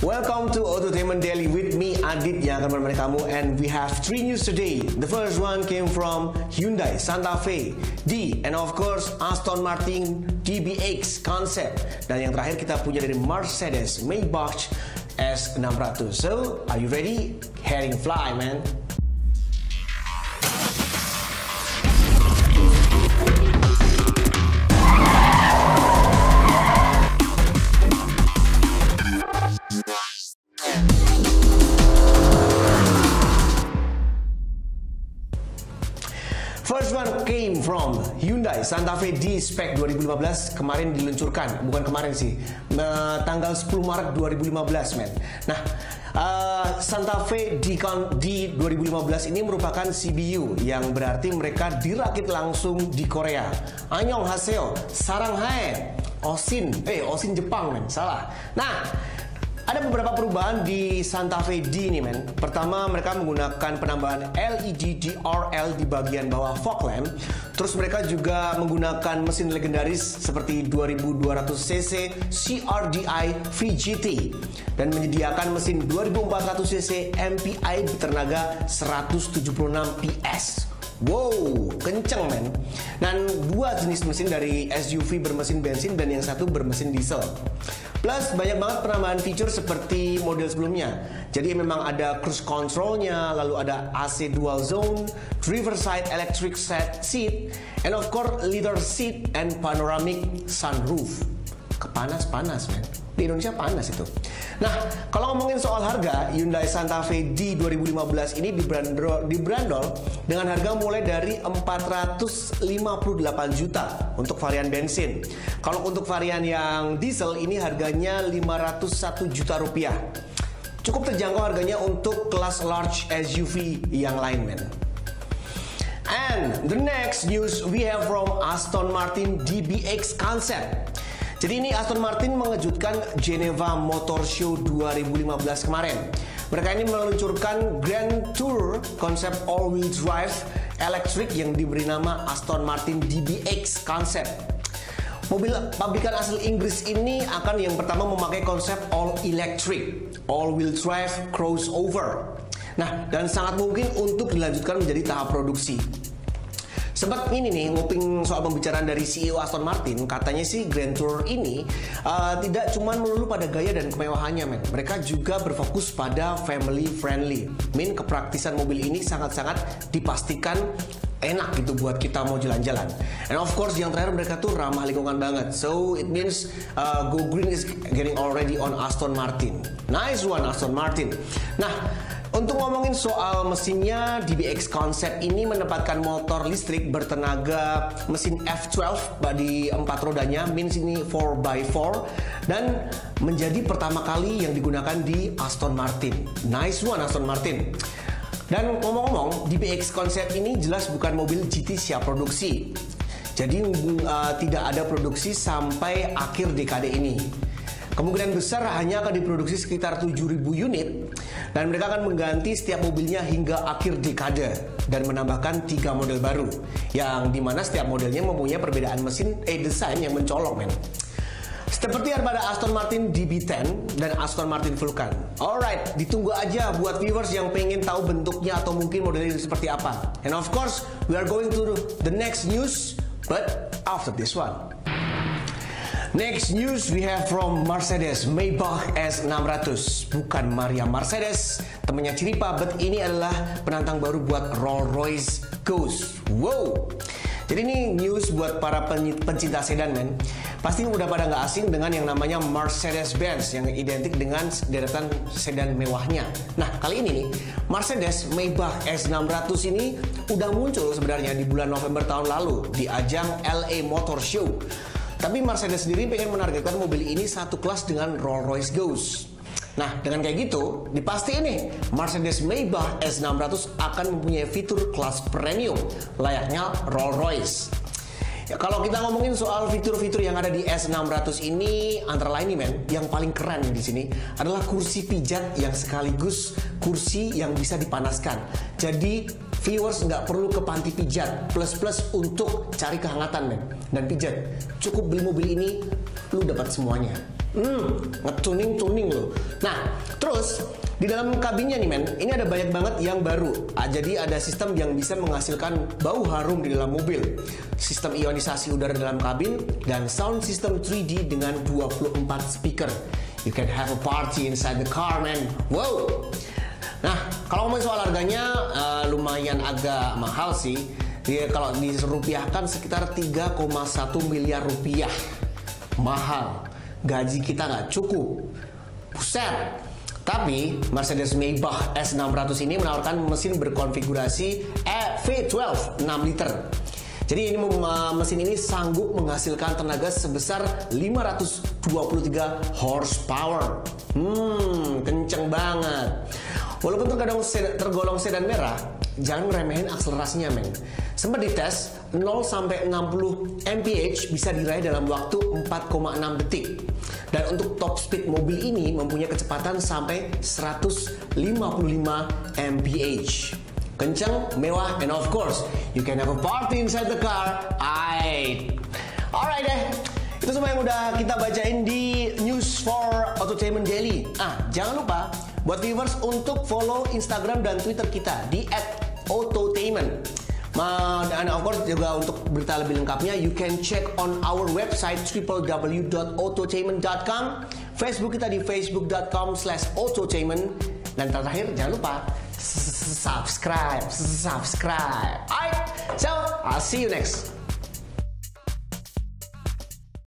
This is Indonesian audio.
Welcome to Autotainment Daily with me, Adit, yang akan menemani kamu. And we have 3 news today. The first one came from Hyundai Santa Fe D, and of course Aston Martin DBX Concept. Dan yang terakhir kita punya dari Mercedes Maybach S600. So, are you ready? Heading fly, man. First one came from Hyundai Santa Fe D Spec 2015. Kemarin diluncurkan, bukan kemarin sih, tanggal 10 Maret 2015, men. Nah, Santa Fe D 2015 ini merupakan CBU, yang berarti mereka dirakit langsung di Korea. Annyeonghaseyo, saranghae, Osin Jepang, men, salah. Nah, ada beberapa perubahan di Santa Fe D ini, men. Pertama, mereka menggunakan penambahan LED DRL di bagian bawah fog lamp. Terus mereka juga menggunakan mesin legendaris seperti 2200cc CRDI VGT dan menyediakan mesin 2400cc MPI bertenaga 176 PS. Wow, kenceng, men. Dan 2 jenis mesin dari SUV bermesin bensin dan yang satu bermesin diesel. Plus banyak banget penambahan fitur seperti model sebelumnya. Jadi memang ada cruise controlnya, lalu ada AC dual zone, driver side electric seat, and of course leather seat and panoramic sunroof. Kepanas-panas, men. Di Indonesia panas itu. Nah, kalau ngomongin soal harga, Hyundai Santa Fe D 2015 ini dibrandol dengan harga mulai dari 458 juta untuk varian bensin. Kalau untuk varian yang diesel ini harganya 501 juta rupiah. Cukup terjangkau harganya untuk kelas large SUV yang lain, men. And the next news we have from Aston Martin DBX Concept. Jadi ini Aston Martin mengejutkan Geneva Motor Show 2015 kemarin. Mereka ini meluncurkan Grand Tour konsep all-wheel drive electric yang diberi nama Aston Martin DBX Concept. Mobil pabrikan asal Inggris ini akan yang pertama memakai konsep all electric, all-wheel drive crossover. Nah, dan sangat mungkin untuk dilanjutkan menjadi tahap produksi. Sempat ini nih, nguping soal pembicaraan dari CEO Aston Martin, katanya sih Grand Tourer ini tidak cuma melulu pada gaya dan kemewahannya, men. Mereka juga berfokus pada family friendly. Kepraktisan mobil ini sangat-sangat dipastikan enak gitu buat kita mau jalan-jalan. And of course yang terakhir, mereka tuh ramah lingkungan banget. So it means Go Green is getting already on Aston Martin. Nice one, Aston Martin. Nah, untuk ngomongin soal mesinnya, DBX Concept ini menempatkan motor listrik bertenaga mesin F12 di 4 rodanya, means ini 4x4, dan menjadi pertama kali yang digunakan di Aston Martin. Nice one, Aston Martin. Dan ngomong-ngomong, DBX Concept ini jelas bukan mobil GT siap produksi. Jadi tidak ada produksi sampai akhir dekade ini. Kemungkinan besar hanya akan diproduksi sekitar 7.000 unit, dan mereka akan mengganti setiap mobilnya hingga akhir dekade dan menambahkan 3 model baru, yang dimana setiap modelnya mempunyai perbedaan mesin desain yang mencolok, men. Seperti pada Aston Martin DB10 dan Aston Martin Vulcan. Alright, ditunggu aja buat viewers yang pengen tahu bentuknya atau mungkin modelnya seperti apa. And of course, we are going to the next news, but after this one. Next news we have from Mercedes Maybach S600. Bukan Maria Mercedes, temannya Ciripa, but ini adalah penantang baru buat Rolls-Royce Ghost. Wow. Jadi ini news buat para pencinta sedan, men. Pasti udah pada nggak asing dengan yang namanya Mercedes-Benz yang identik dengan deretan sedan mewahnya. Nah, kali ini nih, Mercedes Maybach S600 ini udah muncul sebenarnya di bulan November tahun lalu di ajang LA Motor Show. Tapi Mercedes sendiri pengen menargetkan mobil ini satu kelas dengan Rolls-Royce Ghost. Nah, dengan kayak gitu, dipastiin nih, Mercedes Maybach S600 akan mempunyai fitur kelas premium layaknya Rolls-Royce. Ya, kalau kita ngomongin soal fitur-fitur yang ada di S600 ini, antara lain nih, men, yang paling keren di sini adalah kursi pijat yang sekaligus kursi yang bisa dipanaskan. Jadi viewers nggak perlu ke panti pijat plus untuk cari kehangatan, men, dan pijat. Cukup beli mobil ini, lu dapat semuanya. Ngetuning loh. Nah, terus di dalam kabinnya nih men, ini ada banyak banget yang baru. Jadi ada sistem yang bisa menghasilkan bau harum di dalam mobil, sistem ionisasi udara dalam kabin, dan sound system 3D dengan 24 speaker. You can have a party inside the car, man. Wow. Nah, kalau ngomongin soal harganya, lumayan agak mahal sih. Dia kalau dirupiahkan sekitar 3,1 miliar rupiah. Mahal. Gaji kita nggak cukup. Buset. Tapi Mercedes Maybach S600 ini menawarkan mesin berkonfigurasi V12 6 liter. Jadi mesin ini sanggup menghasilkan tenaga sebesar 523 horsepower. Kenceng banget. Walaupun tergolong sedan merah, jangan meremehin akselerasinya, men. Sempat dites, 0 sampai 60 mph bisa diraih dalam waktu 4,6 detik. Dan untuk top speed mobil ini mempunyai kecepatan sampai 155 mph. Kenceng, mewah, and of course, you can have a party inside the car. Alright deh. Itu semua yang udah kita bacain di News for Autotainment Daily. Jangan lupa buat viewers untuk follow Instagram dan Twitter kita di @autotainment. Dan of course juga untuk berita lebih lengkapnya, you can check on our website www.autotainment.com, Facebook kita di facebook.com/autotainment, dan terakhir jangan lupa subscribe. Alright, so I'll see you next.